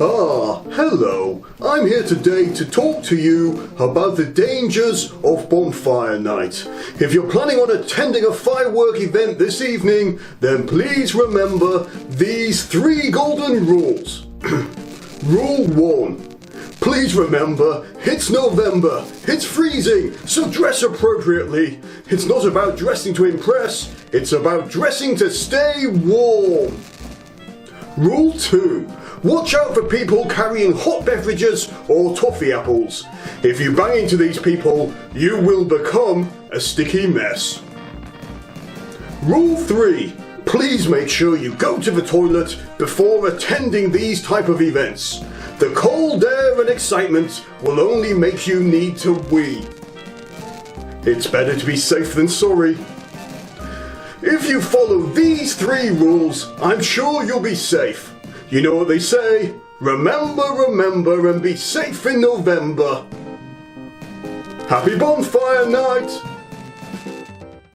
Hello. I'm here today to talk to you about the dangers of Bonfire Night. If you're planning on attending a firework event this evening, then please remember these 3 golden rules. Rule 1. Please remember, it's November, it's freezing, so dress appropriately. It's not about dressing to impress, it's about dressing to stay warm. Rule 2. Watch out for people carrying hot beverages or toffee apples. If you bang into these people, you will become a sticky mess. Rule 3. Please make sure you go to the toilet before attending these type of events. The cold air and excitement will only make you need to wee. It's better to be safe than sorry. If you follow these 3 rules, I'm sure you'll be safe. You know what they say, remember, remember, and be safe in November. Happy Bonfire Night!